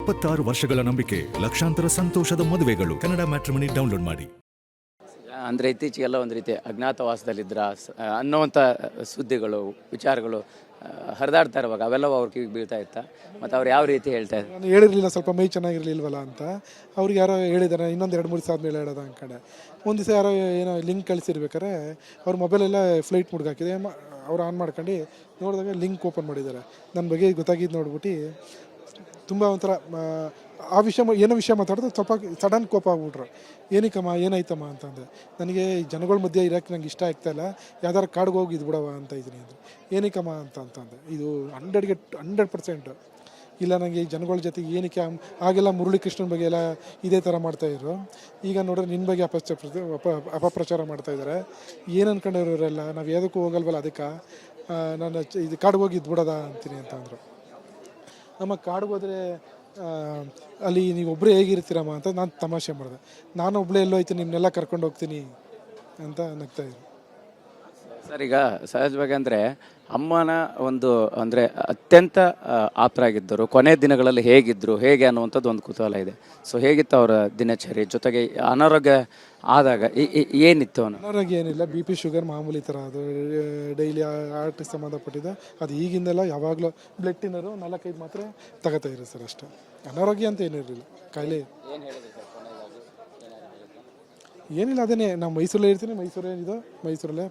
26 ವರ್ಷಗಳ ನಂಬಿಕೆ, ಲಕ್ಷಾಂತರ ಸಂತೋಷದ ಮದುವೆಗಳು. ಕನ್ನಡ ಮ್ಯಾಟ್ರಿಮನಿ ಡೌನ್ಲೋಡ್ ಮಾಡಿ. ಅಂದರೆ ಇತ್ತೀಚೆಗೆಲ್ಲ ಒಂದು ರೀತಿ ಅಜ್ಞಾತವಾಸದಲ್ಲಿದ್ದ ಅನ್ನೋವಂಥ ಸುದ್ದಿಗಳು, ವಿಚಾರಗಳು ಹರಿದಾಡ್ತಾ ಇರುವಾಗ ಅವೆಲ್ಲವೂ ಅವ್ರ ಕಿವಿಗೆ ಬೀಳ್ತಾ ಇತ್ತಾ? ಮತ್ತು ಅವ್ರು ಯಾವ ರೀತಿ ಹೇಳ್ತಾ ಇದ್ರು? ನಾನು ಹೇಳಿರಲಿಲ್ಲ, ಸ್ವಲ್ಪ ಮೈ ಚೆನ್ನಾಗಿರಲಿಲ್ವಲ್ಲ ಅಂತ ಅವ್ರಿಗೆ ಯಾರೋ ಹೇಳಿದಾರೆ. ಇನ್ನೊಂದು 2-3 ದಿವಸ ಆದಮೇಲೆ ಹೇಳೋದು ಅಂದ್ಕೊಂಡೆ. ಒಂದು ದಿವಸ ಯಾರೋ ಏನೋ ಲಿಂಕ್ ಕಳಿಸಿರ್ಬೇಕಾರೆ ಅವ್ರ ಮೊಬೈಲೆಲ್ಲ ಫ್ಲೈಟ್ ಮುಡ್ಗೆ ಹಾಕಿದೆ. ಅವ್ರು ಆನ್ ಮಾಡ್ಕೊಂಡು ನೋಡಿದಾಗ ಲಿಂಕ್ ಓಪನ್ ಮಾಡಿದ್ದಾರೆ. ನನ್ನ ಬಗ್ಗೆ ಗೊತ್ತಾಗಿದ್ದು ನೋಡ್ಬಿಟ್ಟು ತುಂಬ ಒಂಥರ ಆ ವಿಷಯ ಏನೋ ವಿಷಯ ಮಾತಾಡಿದ್ರೆ ಸ್ವಲ್ಪ ಸಡನ್ ಕೋಪ ಆಗ್ಬಿಟ್ರು. ಏನಕ್ಕಮ್ಮ, ಏನಾಯ್ತಮ್ಮ ಅಂತಂದೆ. ನನಗೆ ಈ ಜನಗಳ ಮಧ್ಯೆ ಇರೋಕ್ಕೆ ನಂಗೆ ಇಷ್ಟ ಆಗ್ತಾಯಿಲ್ಲ, ಯಾವ್ದಾರು ಕಾಡಿಗೆ ಹೋಗಿ ಇದು ಬಿಡವ ಅಂತ ಇದ್ದೀನಿ ಅಂದರೆ. ಏನಕ್ಕಮ್ಮ ಅಂತಂದೆ. ಇದು 100% ಇಲ್ಲ, ನನಗೆ ಈ ಜನಗಳ ಜೊತೆ ಏನಕ್ಕೆ ಆಗೆಲ್ಲ ಮುರಳಿ ಕೃಷ್ಣನ ಬಗ್ಗೆ ಎಲ್ಲ ಇದೇ ಥರ ಮಾಡ್ತಾಯಿದ್ರು. ಈಗ ನೋಡ್ರೆ ನಿನ್ನ ಬಗ್ಗೆ ಅಪಪ್ರಚಾರ ಮಾಡ್ತಾಯಿದ್ದಾರೆ. ಏನು ಅನ್ಕೊಂಡಿರೋರೆಲ್ಲ ನಾವು ಯಾವುದಕ್ಕೂ ಹೋಗಲ್ವಲ್ಲ, ಅದಕ್ಕೆ ನಾನು ಇದು ಕಾಡಿಗೆ ಹೋಗಿ ಇದು ಬಿಡೋದ ಅಂತೀನಿ ಅಂತಂದರು. ನಮ್ಮ ಕಾಡಿಗೆ ಹೋದರೆ ಅಲ್ಲಿ ನೀವು ಒಬ್ಬರೇ ಹೇಗಿರ್ತೀರಮ್ಮ ಅಂತ ನಾನು ತಮಾಷೆ ಮಾಡಿದೆ. ನಾನು ಒಬ್ಬಳೇ ಎಲ್ಲೋ ಐತೆ, ನಿನ್ನೆಲ್ಲ ಕರ್ಕೊಂಡು ಹೋಗ್ತೀನಿ ಅಂತ ನಗ್ತಾಯಿದ್ರು. ಸರ್, ಈಗ ಸಹಜವಾಗಿ ಅಂದರೆ ಅಮ್ಮನ ಒಂದು ಅಂದರೆ ಅತ್ಯಂತ ಆಪ್ತರಾಗಿದ್ದರು, ಕೊನೆ ದಿನಗಳಲ್ಲಿ ಹೇಗಿದ್ದರು, ಹೇಗೆ ಅನ್ನುವಂಥದ್ದು ಒಂದು ಕುತೂಹಲ ಇದೆ. ಸೊ ಹೇಗಿತ್ತು ಅವರ ದಿನಚರಿ? ಜೊತೆಗೆ ಅನಾರೋಗ್ಯ ಆದಾಗ ಏನಿತ್ತು ಅವನು? ಅನಾರೋಗ್ಯ ಏನಿಲ್ಲ, BP ಶುಗರ್ ಮಾಮೂಲಿ ಥರ. ಅದು ಡೈಲಿ ಹಾರ್ಟಿಗೆ ಸಂಬಂಧಪಟ್ಟಿದ್ದು. ಅದು ಈಗಿಂದೆಲ್ಲ ಯಾವಾಗಲೂ ಬ್ಲಡ್ ಟಿನ್ನರು 4-5 ಮಾತ್ರೆ ತಗೋತಾ ಇರೋ ಸರ್, ಅಷ್ಟೇ. ಅನಾರೋಗ್ಯ ಅಂತ ಏನಿರಲಿಲ್ಲ, ಕಾಯಿಲೆ ಏನಿಲ್ಲ. ಅದನ್ನೇ ನಾವು ಮೈಸೂರಲ್ಲೇ ಇರ್ತೀನಿ, ಮೈಸೂರಲ್ಲೇ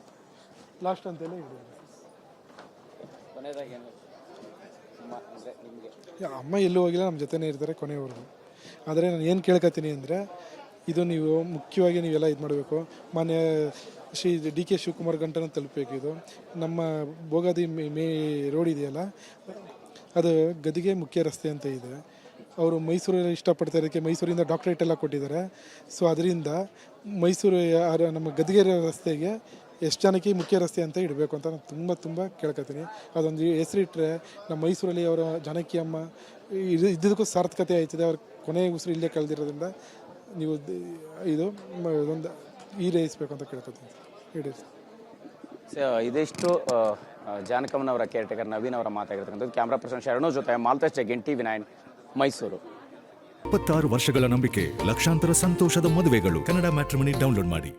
ಲಾಸ್ಟ್ ಅಂತೆಲ್ಲ ಇದೆ. ಅಮ್ಮ ಎಲ್ಲೂ ಹೋಗಿಲ್ಲ, ನಮ್ಮ ಜೊತೆನೇ ಇರ್ತಾರೆ ಕೊನೆವರೆಗೂ. ಆದರೆ ನಾನು ಏನು ಕೇಳ್ಕೊತೀನಿ ಅಂದರೆ, ಇದು ನೀವು ಮುಖ್ಯವಾಗಿ ನೀವೆಲ್ಲ ಇದು ಮಾಡಬೇಕು. ಮಾನ್ಯ ಶ್ರೀ DK ಶಿವಕುಮಾರ್ ಗಂಟನ ತಲುಪಬೇಕು. ಇದು ನಮ್ಮ ಭೋಗಾದಿ ರೋಡ್ ಇದೆಯಲ್ಲ, ಅದು ಗದಿಗೆ ಮುಖ್ಯ ರಸ್ತೆ ಅಂತ ಇದೆ. ಅವರು ಮೈಸೂರಲ್ಲಿ ಇಷ್ಟಪಡ್ತಾ ಇರೋಕ್ಕೆ ಮೈಸೂರಿಂದ ಡಾಕ್ಟ್ರೇಟ್ ಎಲ್ಲ ಕೊಟ್ಟಿದ್ದಾರೆ. ಸೊ ಅದರಿಂದ ಮೈಸೂರು ನಮ್ಮ ಗದಿಗೆ ರಸ್ತೆಗೆ ಎಷ್ಟು ಜನಕ್ಕೆ ಮುಖ್ಯ ರಸ್ತೆ ಅಂತ ಇಡಬೇಕು ಅಂತ ನಾನು ತುಂಬ ಕೇಳ್ಕೊತೀನಿ. ಅದೊಂದು ಹೆಸರಿಟ್ಟರೆ ನಮ್ಮ ಮೈಸೂರಲ್ಲಿ ಅವರ ಜಾನಕಿ ಅಮ್ಮ ಇದ್ದದಕ್ಕೂ ಸಾರ್ಥಕತೆ ಆಯ್ತದೆ. ಅವ್ರ ಕೊನೆ ಉಸಿರು ಇಲ್ಲೇ ಕಳೆದಿರೋದ್ರಿಂದ ನೀವು ಇದು ಒಂದು ಈಡೇರಿಸಬೇಕು ಅಂತ ಕೇಳ್ಕೊತೀನಿ. ಇದಿಷ್ಟು ಜಾನಕಮ್ಮನವರ ಕೇರ್ಟೇಕರ್ ನವೀನ್ ಅವರ ಮಾತಾಗಿರ್ತಕ್ಕಂಥದ್ದು. ಕ್ಯಾಮ್ರಾ ಪರ್ಸನ್ ಶರಣು ಜೊತೆ ಮಾಲ್ತೇಶ್ ಜಗ್ಗಿನ್, TV9 ಮೈಸೂರು. 26 ವರ್ಷಗಳ ನಂಬಿಕೆ, ಲಕ್ಷಾಂತರ ಸಂತೋಷದ ಮದುವೆಗಳು. ಕನ್ನಡ ಮ್ಯಾಟ್ರಿಮನಿ ಡೌನ್ಲೋಡ್ ಮಾಡಿ.